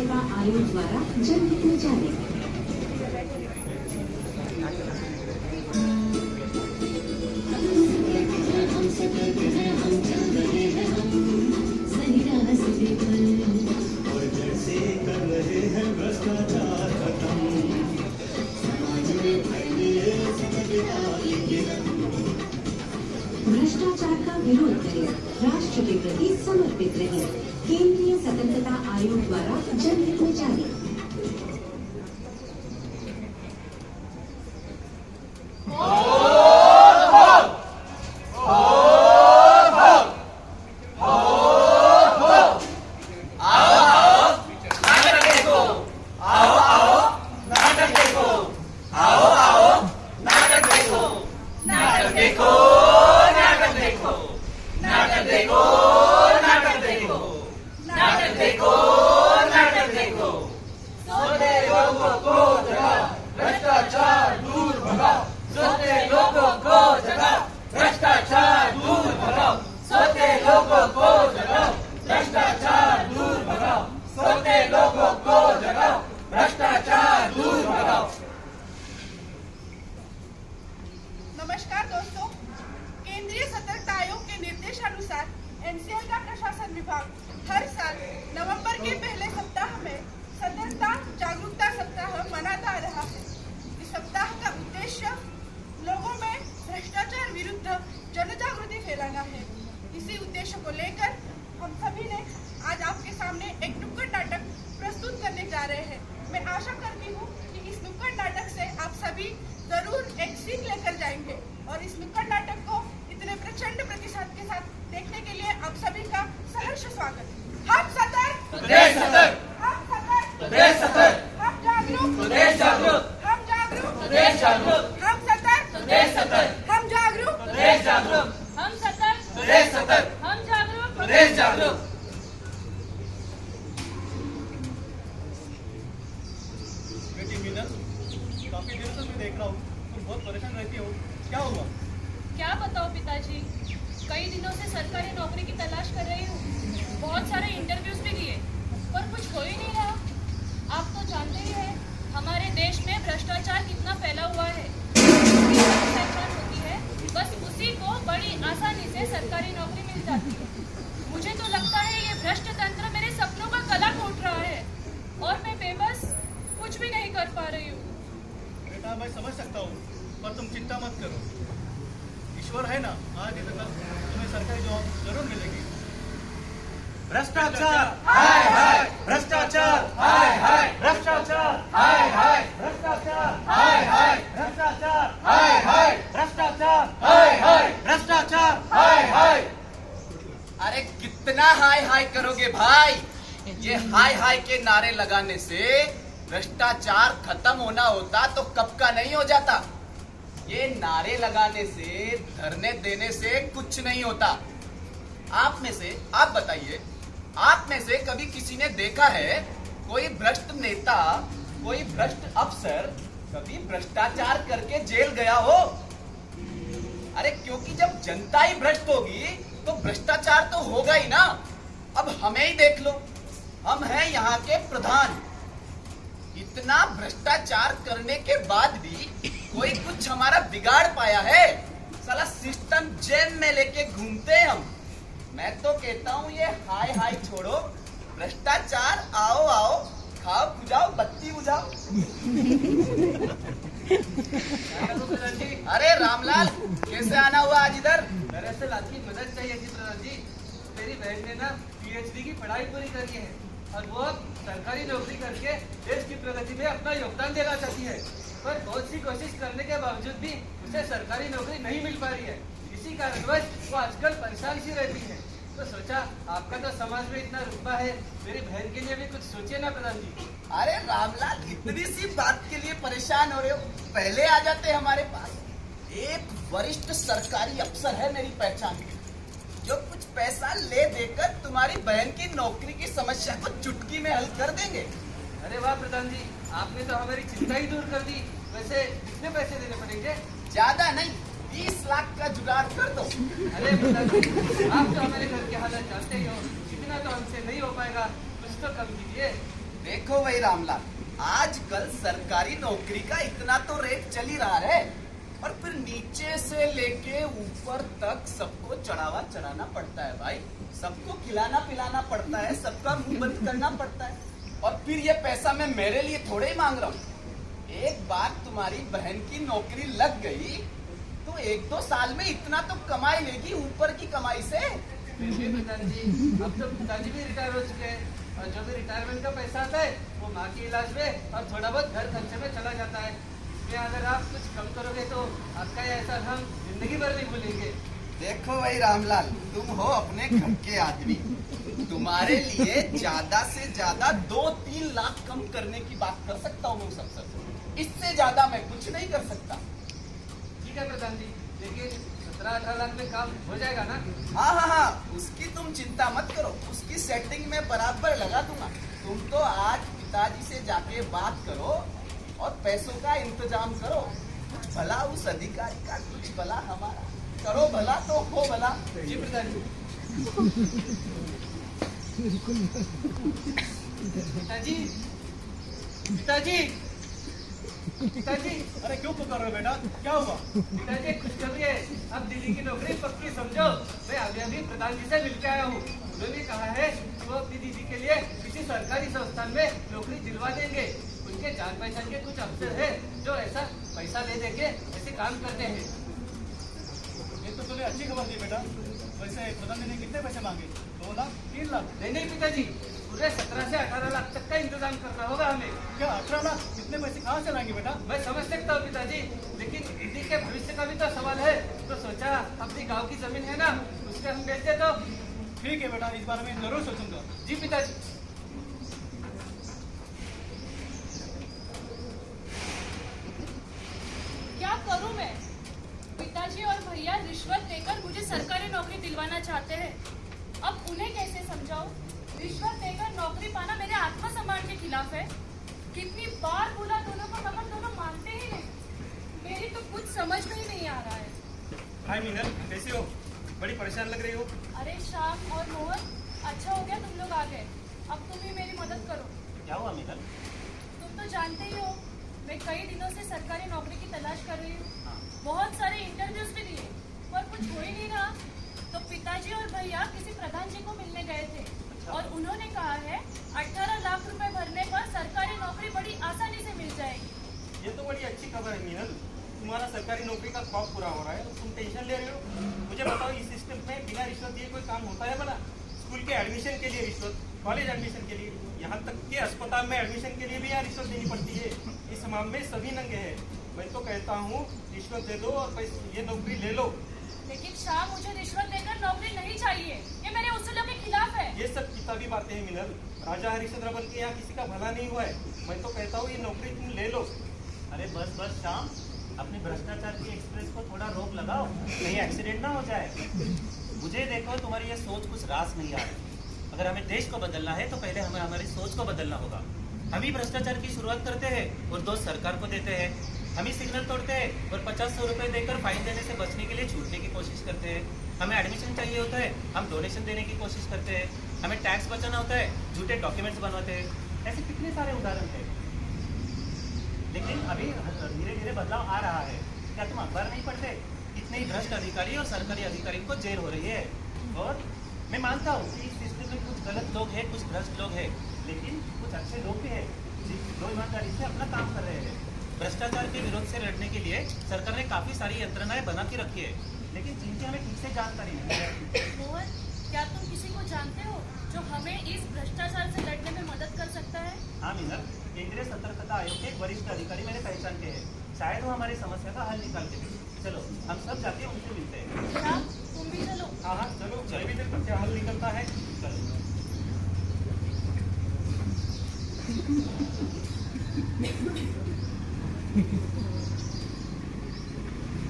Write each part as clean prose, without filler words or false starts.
स्वतंत्रता आयोग द्वारा जनहित में जारी। भ्रष्टाचार का विरोध करें, राष्ट्र के प्रति समर्पित रहे। केंद्रीय स्वतंत्रता आयोग द्वारा जनहित में जारी। नमस्कार दोस्तों, केंद्रीय सतर्कता आयोग के निर्देशानुसार एनसीएल का प्रशासन विभाग हर साल नवंबर के पहले सप्ताह में सतर्कता जागरूकता सप्ताह मनाता आ रहा है। इस सप्ताह का उद्देश्य लोगों में भ्रष्टाचार विरुद्ध जनजागृति फैलाना है। इसी उद्देश्य को लेकर हम सभी ने आज आपके सामने एक नुक्कड़ नाटक प्रस्तुत करने जा रहे हैं। मैं आशा करती हूँ कि इस नुक्कड़ नाटक से आप सभी जरूर एक सीख लेकर जाएंगे और इस नुक्कड़ नाटक को इतने प्रचंड प्रतिशत के साथ देखने के लिए आप सभी का सहर्ष स्वागत। हम सतर्क, प्रदेश सतर्क, हम सतर्क, प्रदेश सतर्क, हम जागरूक, प्रदेश जागरूक, हम जागरूक, प्रदेश जागरूक, हम सतर्क, प्रदेश सतर्क, हम जागरूक, प्रदेश जागरूक, हम सतर्क, प्रदेश सतर्क, हम जागरूक, प्रदेश जागरूक। बेटी मीनल, काफी देर से मैं देख रहा हूँ तुम बहुत परेशान रहती हो, क्या हुआ? क्या बताओ पिताजी, कई दिनों से सरकारी नौकरी की तलाश कर रही हूँ। बहुत सारे इंटरव्यूज भी दिए पर कुछ हो ही नहीं रहा। आप तो जानते ही हैं हमारे देश में भ्रष्टाचार कितना फैला हुआ है। जिसकी पहचान होती है बस उसी को बड़ी आसानी से सरकारी नौकरी मिल जाती है। मुझे तो लगता है ये भ्रष्ट तंत्र मेरे सपनों का गला घोट रहा है और मैं बेबस कुछ भी नहीं कर पा रही हूँ। बेटा मैं समझ सकता हूँ, पर तुम चिंता मत करो। ईश्वर है ना, आज नहीं तो कल तुम्हें सरकारी जॉब जरूर मिलेगी। भ्रष्टाचार हाय हाय, भ्रष्टाचार हाय हाय, भ्रष्टाचार हाय हाय, भ्रष्टाचार हाय हाय, भ्रष्टाचार हाय हाय, भ्रष्टाचार हाय हाय, भ्रष्टाचार हाय हाय। अरे कितना हाय हाय करोगे भाई? ये हाय हाय के नारे लगाने से भ्रष्टाचार खत्म होना होता तो कब का नहीं हो जाता। ये नारे लगाने से, धरने देने से कुछ नहीं होता। आप बताइए, आप में से कभी किसी ने देखा है कोई भ्रष्ट नेता, कोई भ्रष्ट अफसर कभी भ्रष्टाचार करके जेल गया हो? अरे क्योंकि जब जनता ही भ्रष्ट होगी तो भ्रष्टाचार तो होगा ही ना। अब हमें ही देख लो, हम हैं यहाँ के प्रधान। इतना भ्रष्टाचार करने के बाद भी कोई कुछ हमारा बिगाड़ पाया है? साला सिस्टम जेब में लेके घूमते हैं हम। मैं तो कहता हूँ ये हाय हाय छोड़ो, भ्रष्टाचार आओ आओ, खाओ खुजाओ, बत्ती बुझाओ। अरे रामलाल, कैसे आना हुआ आज इधर? दरअसल आपकी मदद चाहिए थी प्रधान जी। मेरी बहन ने ना पीएचडी की पढ़ाई पूरी करी है और वो अब सरकारी नौकरी करके देश की प्रगति में अपना योगदान देना चाहती है, पर बहुत सी कोशिश करने के बावजूद भी उसे सरकारी नौकरी नहीं मिल पा रही है। इसी कारणवश वो आजकल परेशान सी रहती है। तो सोचा आपका तो समाज में इतना रुतबा है, मेरी बहन के लिए भी कुछ सोचिए ना प्रधान जी। अरे रामलाल, इतनी सी बात के लिए परेशान हो रहे हो? पहले आ जाते हमारे पास। एक वरिष्ठ सरकारी अफसर है मेरी पहचान में, जो कुछ पैसा ले देकर तुम्हारी बहन की नौकरी की समस्या को चुटकी में हल कर देंगे। अरे वाह प्रधान जी, आपने तो हमारी चिंता ही दूर कर दी। वैसे कितने पैसे देने पड़ेंगे? ज्यादा नहीं, 20 लाख का जुगाड़ कर दो। अरे प्रधान जी, आप तो हमारे घर के हालत जानते ही हो, इतना तो हमसे नहीं हो पाएगा, कुछ तो कम कीजिए। देखो भाई रामलाल, आजकल सरकारी नौकरी का इतना तो रेट चल ही रहा है, और फिर नीचे से लेके ऊपर तक सबको चढ़ाना पड़ता है भाई। सबको खिलाना पिलाना पड़ता है, सबका मुंह बंद करना पड़ता है। और फिर ये पैसा मैं मेरे लिए थोड़े ही मांग रहा हूँ। एक बार तुम्हारी बहन की नौकरी लग गई तो 1-2 साल में इतना तो कमाई लेगी ऊपर की कमाई से। फिर भी पिताजी, अब तो पिताजी भी रिटायर हो चुके हैं और जो भी रिटायरमेंट का पैसा आता है वो माँ के इलाज में और थोड़ा बहुत घर खर्चे में चला जाता है। इसमें अगर आप कुछ कम करोगे तो आपका ये एहसास हम जिंदगी भर नहीं भूलेंगे। देखो भाई रामलाल, तुम हो अपने घर के आदमी, तुम्हारे लिए ज्यादा से ज्यादा 2-3 लाख कम करने की बात कर सकता हूँ मैं उस अफसर से। इससे ज्यादा मैं कुछ नहीं कर सकता। ठीक है प्रधान जी, लेकिन 17-18 लाख में काम हो जाएगा ना? हाँ, उसकी तुम चिंता मत करो, उसकी सेटिंग में बराबर लगा दूंगा। तुम तो आज पिताजी से जाके बात करो और पैसों का इंतजाम करो। कुछ भला उस अधिकारी का, कुछ भला हमारा। करो भला तो हो भला। जी प्रधान जी। पिताजी, पिताजी, पिताजी, अरे क्यों पुकार रहे हो बेटा, क्या हुआ? पिताजी खुशखबरी है, अब दिल्ली की नौकरी पक्की समझो। मैं अभी प्रधान जी से मिलकर आया हूँ। उन्होंने कहा है कि वो अपनी दीदी के लिए किसी सरकारी संस्थान में नौकरी दिलवा देंगे। उनके जान पहचान के कुछ अफसर है जो ऐसा पैसा ले देके ऐसे काम करते हैं। ये तो तूने अच्छी खबर दी बेटा। वैसे प्रधान जी ने कितने पैसे मांगे? 2 लाख, 3 लाख? नहीं पिताजी, पूरे 17 से 18 लाख तक का इंतजाम करना होगा हमें। क्या 18 लाख? इतने पैसे कहाँ से लाएंगे बेटा? मैं समझ सकता हूँ पिताजी, लेकिन दीदी के भविष्य का भी तो सवाल है। तो सोचा अपनी गांव की जमीन है ना, उसमें हम बेचते तो। ठीक है बेटा, इस बारे में जरूर सोचूंगा। जी पिताजी। क्या करूं मैं? पिताजी और भैया रिश्वत देकर मुझे सरकारी नौकरी दिलवाना चाहते हैं। अब उन्हें कैसे समझाऊं? रिश्वत देकर नौकरी पाना मेरे आत्मसम्मान के खिलाफ है। कितनी बार बोला दोनों को, मगर दोनों मानते ही नहीं। मेरी तो कुछ समझ में ही नहीं आ रहा है। हाय मीनल, कैसी हो? बड़ी परेशान लग रही हो। अरे श्याम और मोहन, अच्छा हो गया तुम लोग आ गए। अब तुम ही मेरी मदद करो। क्या हुआ मीनल? तुम तो जानते ही हो, मैं कई दिनों से सरकारी नौकरी की तलाश कर रही हूँ। बहुत सारे इंटरव्यूज भी दिए, पर कुछ हो ही नहीं रहा। तो पिताजी और भैया किसी प्रधान जी को मिलने गए थे और उन्होंने कहा है 18 लाख रुपए भरने पर सरकारी नौकरी बड़ी आसानी से मिल जाएगी। ये तो बड़ी अच्छी खबर है मीनल। तुम्हारा सरकारी नौकरी का ख्वाब पूरा हो रहा है, तुम टेंशन ले रहे हो। मुझे बताओ, इस सिस्टम में बिना रिश्वत दिए कोई काम होता है भला? स्कूल के एडमिशन के लिए रिश्वत, कॉलेज एडमिशन के लिए, यहाँ तक कि अस्पताल में एडमिशन के लिए भी यहाँ रिश्वत देनी पड़ती है। इस मामले में सभी नंगे हैं। मैं तो कहता हूँ रिश्वत दे दो और ये नौकरी ले लो। लेकिन शाह, मुझे रिश्वत देकर नौकरी नहीं चाहिए। ये मेरे उसूलों के खिलाफ है। ये सब किताबी बातें हैं मीनल। राजा हरिश्चंद्र बन के यहाँ किसी का भला नहीं हुआ है। मैं तो कहता हूँ ये नौकरी तुम ले लो। अरे बस बस श्याम, अपनी भ्रष्टाचार की एक्सप्रेस को थोड़ा रोक लगाओ, कहीं एक्सीडेंट ना हो जाए। मुझे देखो, तुम्हारी ये सोच कुछ रास नहीं आ रही। अगर हमें देश को बदलना है तो पहले हमें हमारी सोच को बदलना होगा। हम ही भ्रष्टाचार की शुरुआत करते हैं और दोष सरकार को देते हैं। हम ही सिग्नल तोड़ते हैं और 50-100 रुपए देकर फाइन देने से बचने के लिए छूटने की कोशिश करते हैं। हमें एडमिशन चाहिए होता है, हम डोनेशन देने की कोशिश करते हैं। हमें टैक्स बचाना होता है, झूठे डॉक्यूमेंट्स बनवाते हैं। ऐसे कितने सारे उदाहरण हैं। लेकिन अभी धीरे धीरे बदलाव आ रहा है। क्या तुम अखबार नहीं पढ़ते? इतने ही भ्रष्ट अधिकारी और सरकारी अधिकारी को जेल हो रही है। और मैं मानता हूँ कि इस सिस्टम में कुछ गलत लोग हैं, कुछ भ्रष्ट लोग हैं, लेकिन कुछ अच्छे लोग भी हैं जो ईमानदारी से अपना काम कर रहे हैं। भ्रष्टाचार के विरोध से लड़ने के लिए सरकार ने काफी सारी यंत्रणाएं बना के रखी है, लेकिन जिनकी हमें ठीक से जानकारी नहीं है। मोहन, क्या तुम किसी को जानते हो जो हमें इस भ्रष्टाचार से लड़ने में मदद कर सकता है? हाँ मीनल, केंद्रीय सतर्कता आयोग के एक वरिष्ठ अधिकारी मेरे पहचान के हैं। शायद वो हमारी समस्या का हल निकाल के दें। चलो हम सब जाके उनसे मिलते हैं। क्या तुम भी चलो? हाँ हाँ चलो, मैं भी देखो क्या हल निकलता है। चलो।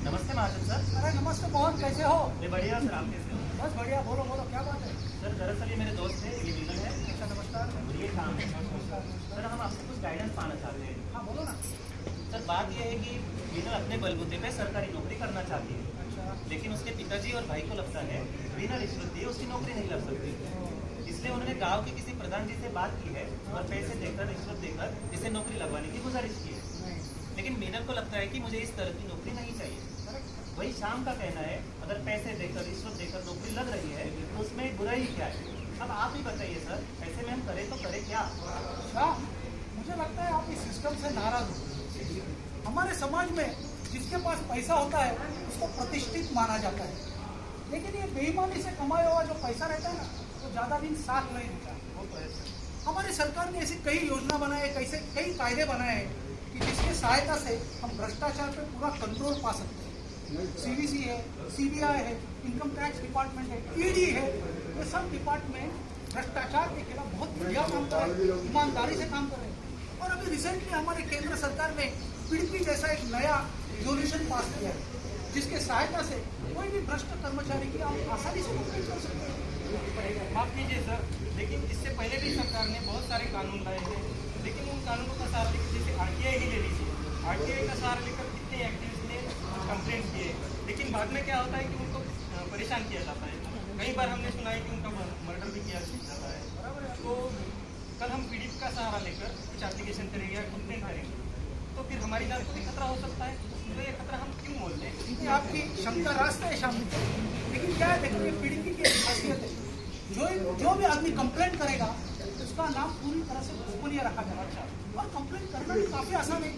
नमस्ते महाजन सर। अरे नमस्ते मोहन, कैसे हो? मैं बढ़िया सर, आप कैसे हो? बस बढ़िया। बोलो बोलो, क्या बात है? सर दरअसल ये मेरे दोस्त है, ये मीनल है। अच्छा, नमस्कार। और ये काम है। सर हम आपसे कुछ गाइडेंस पाना चाहते हैं। हाँ बोलो ना। सर बात यह है कि मीनल अपने बलबूते पे सरकारी नौकरी करना चाहती है, अच्छा, लेकिन उसके पिताजी और भाई को लगता है बिना रिश्वत दिए उसकी नौकरी नहीं लग सकती। इसलिए उन्होंने गांव के किसी प्रधान जी से बात की है और पैसे देकर देकर रिश्वत देकर इसे नौकरी लगवाने की गुजारिश की है, लेकिन मीनल को लगता है कि मुझे इस तरह की नौकरी नहीं चाहिए। वही शाम का कहना है अगर पैसे देकर रिश्वत देकर नौकरी लग रही है तो उसमें बुराई क्या है? अब आप ही बताइए सर, ऐसे में हम करें तो करें क्या? शाम, मुझे लगता है आप इस सिस्टम से नाराज हो। हमारे समाज में जिसके पास पैसा होता है उसको प्रतिष्ठित माना जाता है, लेकिन ये बेईमानी से कमाया हुआ जो पैसा रहता है ना, वो ज़्यादा दिन साथ नहीं रहता। वो तो है सर। हमारी सरकार ने ऐसी कई योजना बनाए, कई कायदे बनाए हैं कि जिसकी सहायता से हम भ्रष्टाचार पे पूरा कंट्रोल पा सकते हैं। सीवीसी है, सीबीआई है, इनकम टैक्स डिपार्टमेंट है, ईडी है, ये सब डिपार्टमेंट भ्रष्टाचार के खिलाफ बहुत बढ़िया काम कर रहे हैं, ईमानदारी से काम कर रहे हैं। और अभी रिसेंटली हमारे केंद्र सरकार ने पीडीपी जैसा एक नया रेजोल्यूशन पास किया है, जिसके सहायता से कोई भी भ्रष्ट कर्मचारी की आप आसानी से नौकरी कर सकते हैं। माफ कीजिए सर, लेकिन इससे पहले भी सरकार ने बहुत सारे कानून लाए हैं, लेकिन उन कानूनों का सहारा लेकर, जैसे आरटीआई ही ले लीजिए, आरटीआई का सहारा लेकर कितने एक्टिविस्ट ने कंप्लेंट किए, लेकिन बाद में क्या होता है कि उनको परेशान किया जाता है। कई बार हमने सुना है कि उनका मर्डर भी किया जाता है। तो कल हम पीडीपी का सहारा लेकर कुछ एप्लीकेशन करेंगे या कंप्लेंट करेंगे तो फिर हमारी जान को भी खतरा हो सकता है। तो ये खतरा हम क्यों बोलते हैं? ये आपकी क्षमता रास्ता है शामिल, लेकिन क्या है, देखो ये पीडीपी की खासियत है, जो भी आदमी कंप्लेंट करेगा उसका नाम पूरी तरह से गोपनीय रखा जाएगा। और कंप्लेंट करना भी काफ़ी आसान है।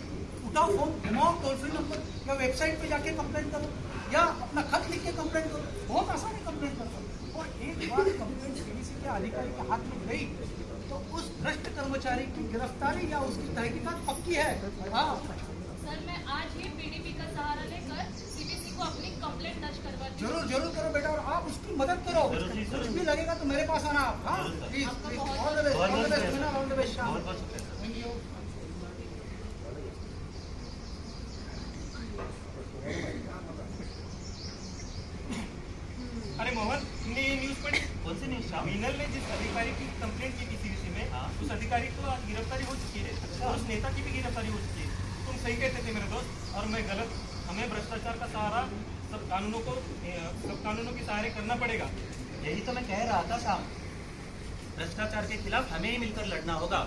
उठाओ फोन, घुमाओ टोल फ्री नंबर, या वेबसाइट पे जाके कंप्लेंट करो, या अपना खत लिख के कंप्लेंट करो, बहुत आसान है कंप्लेंट करना। और एक बार कंप्लेंट सीबीसी के अधिकारी के हाथ में गई तो उस भ्रष्ट कर्मचारी की गिरफ्तारी या उसकी तहकीकात पक्की है। हाँ सर, मैं आज ही पीडीपी का सहारा लेकर सीबीसी को अपनी कंप्लेंट दर्ज करवाती हूँ। जरूर करो बेटा, और आप उसकी मदद करो। कुछ भी लगेगा तो मेरे पास आना आप। हाँ please, all the best, all the best, all the best. बहुत बहुत शुक्रिया। Thank you. अरे मोहन, तुमने ये न्यूज पढ़ी? कौन सी न्यूज शाम? मीनल ने जिस अधिकारी की कंप्लेंट की थी सीबीसी में, उस अधिकारी को आज गिरफ्तारी हो चुकी है और उस नेता की भी गिरफ्तारी हो चुकी है। तुम सही कहते थे मेरे दोस्त, और मैं गलत। हमें भ्रष्टाचार का सहारा सब कानूनों के सहारे करना पड़ेगा। यही तो मैं कह रहा था शाम, भ्रष्टाचार के खिलाफ हमें ही मिलकर लड़ना होगा।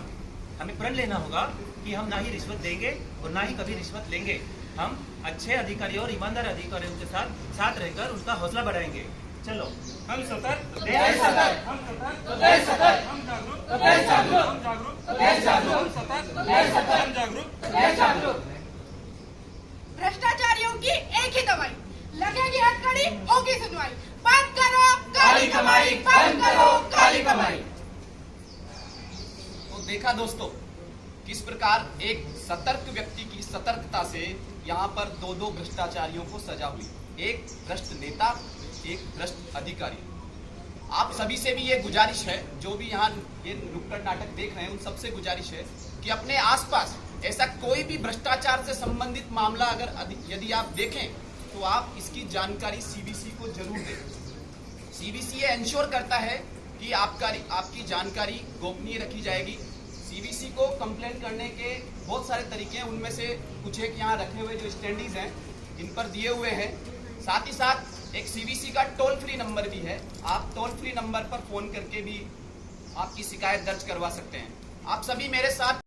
हमें प्रण लेना होगा कि हम ना ही रिश्वत देंगे और ना ही कभी रिश्वत लेंगे। हम अच्छे अधिकारियों और ईमानदार अधिकारियों के साथ रहकर उनका हौसला बढ़ाएंगे। चलो, हम सतर्क, देश सतर्क, हम सतर्क, देश सतर्क, हम जागरूक, देश जागरूक, हम जागरूक, देश जागरूक, हम सतर्क, देश सतर्क, हम जागरूक, देश जागरूक। भ्रष्टाचारियों की एक ही दवाई, लगेगी हथकड़ी, होगी सुनवाई। बंद करो काली कमाई, बंद करो काली कमाई। तो देखा दोस्तों, किस प्रकार एक सतर्क व्यक्ति की सतर्कता से यहाँ पर दो भ्रष्टाचारियों को सजा हुई। एक भ्रष्ट नेता, एक भ्रष्ट अधिकारी। आप सभी से भी ये गुजारिश है, जो भी यहाँ ये नुक्कड़ नाटक देख रहे हैं, उन सबसे गुजारिश है कि अपने आसपास ऐसा कोई भी भ्रष्टाचार से संबंधित मामला अगर यदि आप देखें तो आप इसकी जानकारी सीबीसी को जरूर दें। सीबीसी ये इंश्योर करता है कि आपकी जानकारी गोपनीय रखी जाएगी। सीबीसी को कंप्लेंट करने के बहुत सारे तरीके हैं, उनमें से कुछ एक यहाँ रखे हुए जो स्टैंडीज हैं इन पर दिए हुए हैं। साथ ही साथ एक सीबीसी का टोल फ्री नंबर भी है, आप टोल फ्री नंबर पर फोन करके भी आपकी शिकायत दर्ज करवा सकते हैं। आप सभी मेरे साथ